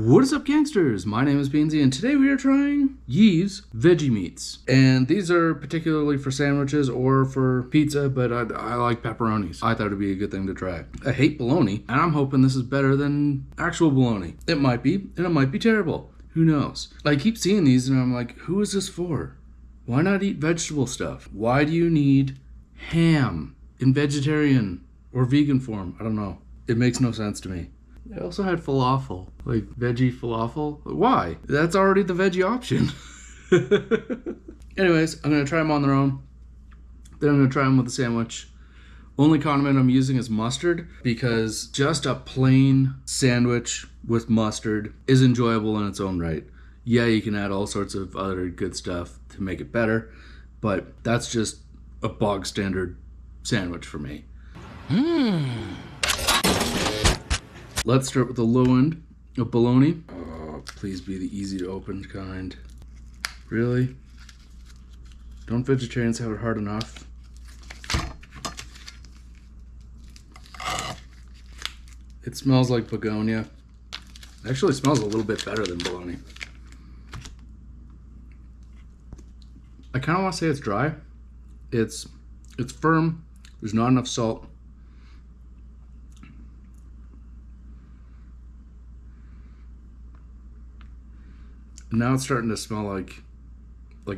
What is up, gangsters? My name is Beansy, and today we are trying Yves Veggie Meats. And these are particularly for sandwiches or for pizza, but I like pepperonis. I thought it'd be a good thing to try. I hate bologna, and I'm hoping this is better than actual bologna. It might be, and it might be terrible. Who knows? I keep seeing these, and I'm like, who is this for? Why not eat vegetable stuff? Why do you need ham in vegetarian or vegan form? I don't know. It makes no sense to me. I also had falafel, like veggie falafel. Why? That's already the veggie option. Anyways, I'm going to try them on their own. Then I'm going to try them with a sandwich. Only condiment I'm using is mustard because just a plain sandwich with mustard is enjoyable in its own right. Yeah, you can add all sorts of other good stuff to make it better, but that's just a bog standard sandwich for me. Let's start with the low end of bologna. Oh, please be the easy to open kind. Really? Don't vegetarians have it hard enough? It smells like begonia. It actually smells a little bit better than bologna. I kind of want to say it's dry. It's firm. There's not enough salt. Now it's starting to smell like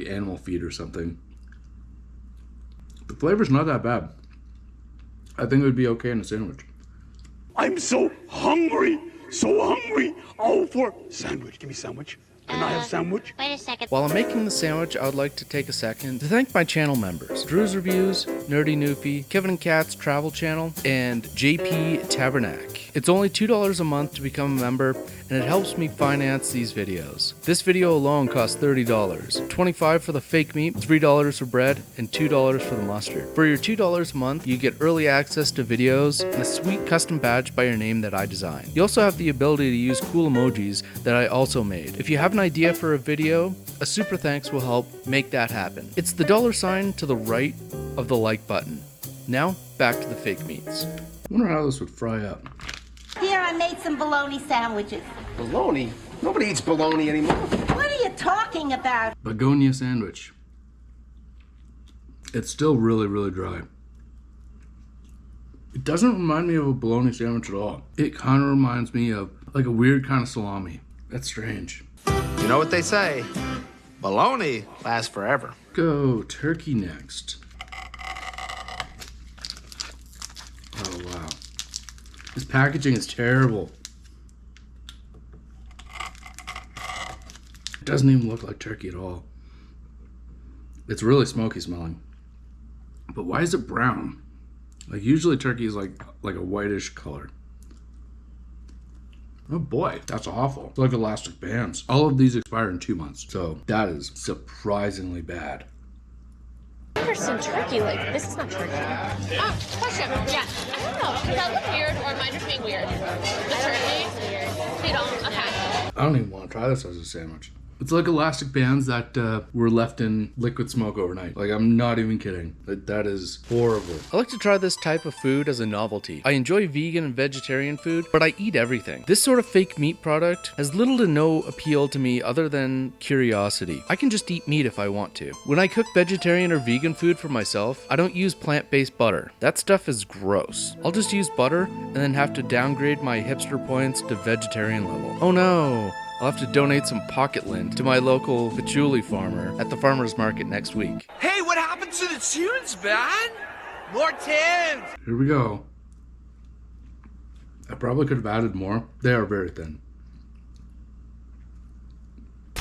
animal feed or something. The flavor's not that bad. I think it would be okay in a sandwich. I'm so hungry, Oh, for sandwich. Give me sandwich. Can I have sandwich? Wait a second. While I'm making the sandwich, I would like to take a second to thank my channel members. Drew's Reviews, Nerdy Noopy, Kevin and Kat's Travel Channel, and JP Tabernac. It's only $2 a month to become a member, and it helps me finance these videos. This video alone costs $30, $25 for the fake meat, $3 for bread, and $2 for the mustard. For your $2 a month, you get early access to videos and a sweet custom badge by your name that I designed. You also have the ability to use cool emojis that I also made. If you have an idea for a video, a super thanks will help make that happen. It's the $ to the right of the like button. Now, back to the fake meats. I wonder how this would fry up. Here, I made some bologna sandwiches. Baloney? Nobody eats baloney anymore. What are you talking about? Begonia sandwich. It's still really, really dry. It doesn't remind me of a bologna sandwich at all. It kind of reminds me of like a weird kind of salami. That's strange. You know what they say? Baloney lasts forever. Go turkey next. Oh, wow. This packaging is terrible. It doesn't even look like turkey at all. It's really smoky smelling. But why is it brown? Like usually turkey is like a whitish color. Oh boy, that's awful. It's like elastic bands. All of these expire in 2 months, so that is surprisingly bad. Some turkey, like this is not turkey. Question. Yeah, I don't know. Does that look weird, or am I just being weird? The turkey is weird. You don't. Okay. I don't even want to try this as a sandwich. It's like elastic bands that were left in liquid smoke overnight. Like, I'm not even kidding. That is horrible. I like to try this type of food as a novelty. I enjoy vegan and vegetarian food, but I eat everything. This sort of fake meat product has little to no appeal to me other than curiosity. I can just eat meat if I want to. When I cook vegetarian or vegan food for myself, I don't use plant-based butter. That stuff is gross. I'll just use butter and then have to downgrade my hipster points to vegetarian level. Oh no! I'll have to donate some pocket lint to my local patchouli farmer at the farmer's market next week. Hey, what happened to the tunes, man? More tunes! Here we go. I probably could have added more. They are very thin.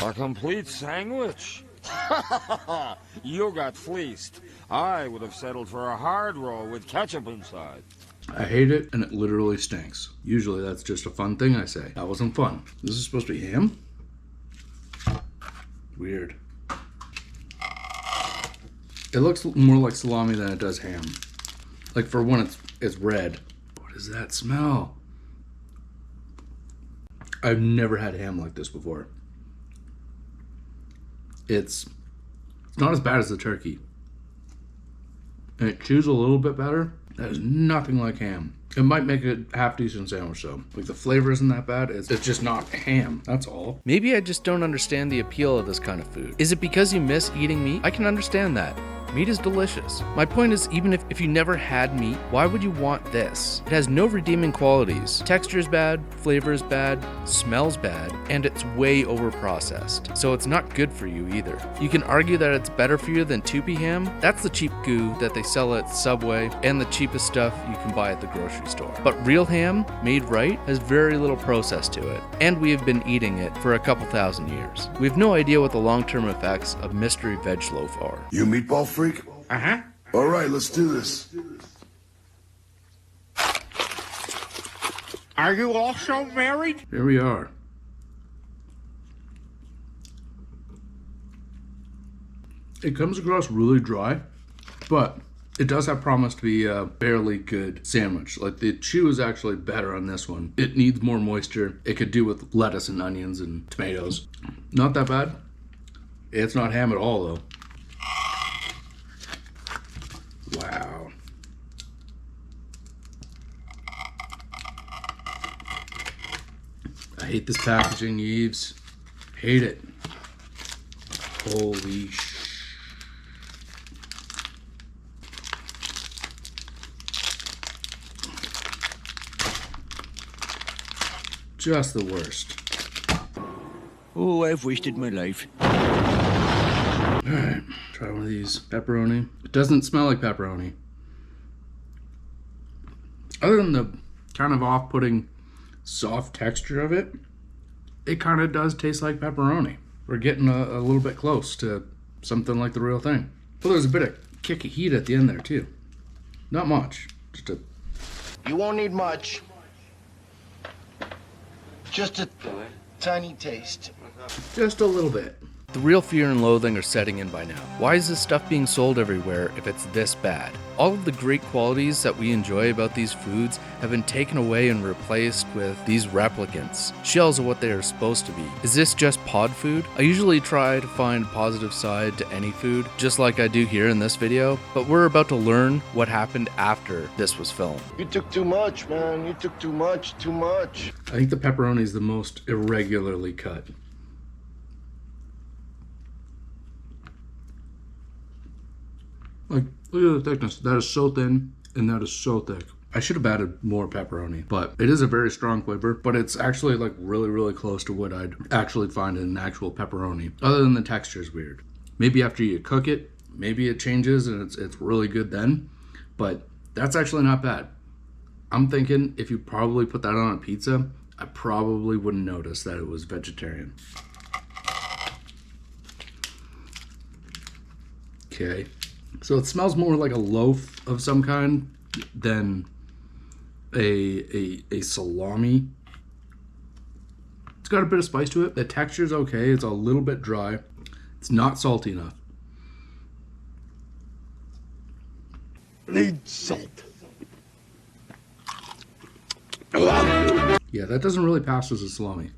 A complete sandwich? You got fleeced. I would have settled for a hard roll with ketchup inside. I hate it, and it literally stinks. Usually that's just a fun thing I say. That wasn't fun. This is supposed to be ham? Weird. It looks more like salami than it does ham. Like for when it's red. What does that smell? I've never had ham like this before. It's not as bad as the turkey. And it chews a little bit better. That is nothing like ham. It might make a half decent sandwich though. Like the flavor isn't that bad. It's just not ham. That's all. Maybe I just don't understand the appeal of this kind of food. Is it because you miss eating meat? I can understand that. Meat is delicious. My point is, even if you never had meat, why would you want this? It has no redeeming qualities. Texture is bad, flavor is bad, smells bad, and it's way over processed. So it's not good for you either. You can argue that it's better for you than 2P ham. That's the cheap goo that they sell at Subway and the cheapest stuff you can buy at the grocery store. But real ham, made right, has very little process to it. And we have been eating it for a couple thousand years. We have no idea what the long-term effects of mystery veg loaf are. You meatball freak? Uh-huh. All right, let's do this. Are you also married? Here we are. It comes across really dry, but it does have promise to be a fairly good sandwich. Like the chew is actually better on this one. It needs more moisture. It could do with lettuce and onions and tomatoes. Not that bad. It's not ham at all though. Wow. I hate this packaging, Yves. Hate it. Holy just the worst. Oh, I've wasted my life. Alright, try one of these. Pepperoni. It doesn't smell like pepperoni. Other than the kind of off-putting soft texture of it, it kind of does taste like pepperoni. We're getting a little bit close to something like the real thing. Well, there's a bit of kick of heat at the end there too. Not much. Just a... You won't need much. Just a tiny taste. Just a little bit. The real fear and loathing are setting in by now. Why is this stuff being sold everywhere if it's this bad? All of the great qualities that we enjoy about these foods have been taken away and replaced with these replicants, shells of what they are supposed to be. Is this just pod food? I usually try to find a positive side to any food, just like I do here in this video, but we're about to learn what happened after this was filmed. You took too much, man. You took too much, too much. I think the pepperoni is the most irregularly cut. Like, look at the thickness. That is so thin, and that is so thick. I should have added more pepperoni, but it is a very strong flavor, but it's actually like really, really close to what I'd actually find in an actual pepperoni. Other than the texture is weird. Maybe after you cook it, maybe it changes and it's really good then, but that's actually not bad. I'm thinking if you probably put that on a pizza, I probably wouldn't notice that it was vegetarian. Okay. So it smells more like a loaf of some kind than a salami. It's got a bit of spice to it. The texture's okay. It's a little bit dry. It's not salty enough. Need salt. Yeah, that doesn't really pass as a salami.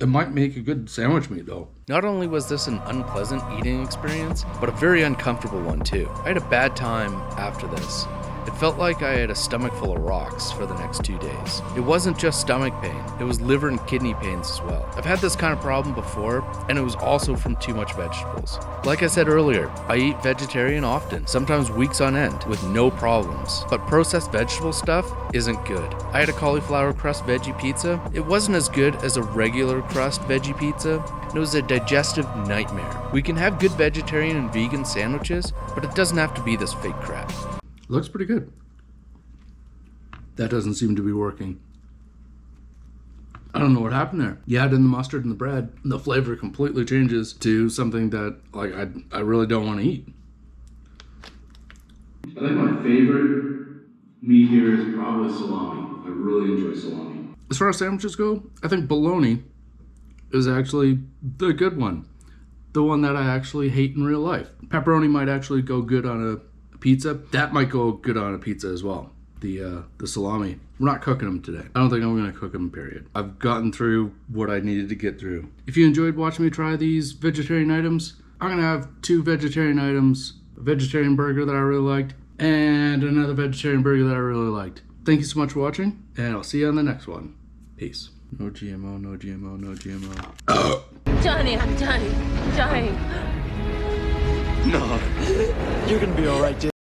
It might make a good sandwich meat though. Not only was this an unpleasant eating experience, but a very uncomfortable one too. I had a bad time after this. It felt like I had a stomach full of rocks for the next 2 days. It wasn't just stomach pain, it was liver and kidney pains as well. I've had this kind of problem before, and it was also from too much vegetables. Like I said earlier, I eat vegetarian often, sometimes weeks on end, with no problems. But processed vegetable stuff isn't good. I had a cauliflower crust veggie pizza. It wasn't as good as a regular crust veggie pizza, and it was a digestive nightmare. We can have good vegetarian and vegan sandwiches, but it doesn't have to be this fake crap. Looks pretty good. That doesn't seem to be working. I don't know what happened there. You add in the mustard and the bread, and the flavor completely changes to something that like I really don't want to eat. I think my favorite meat here is probably salami. I really enjoy salami. As far as sandwiches go, I think bologna is actually the good one. The one that I actually hate in real life. Pepperoni might actually go good on a pizza. That might go good on a pizza as well. The salami. We're not cooking them today. I don't think I'm gonna cook them, period. I've gotten through what I needed to get through. If you enjoyed watching me try these vegetarian items, I'm gonna have 2 vegetarian items, a vegetarian burger that I really liked, and another vegetarian burger that I really liked. Thank you so much for watching, and I'll see you on the next one. Peace. No GMO, no GMO, no GMO. Johnny, I'm dying. Dying. No, you're gonna be all right, Deli.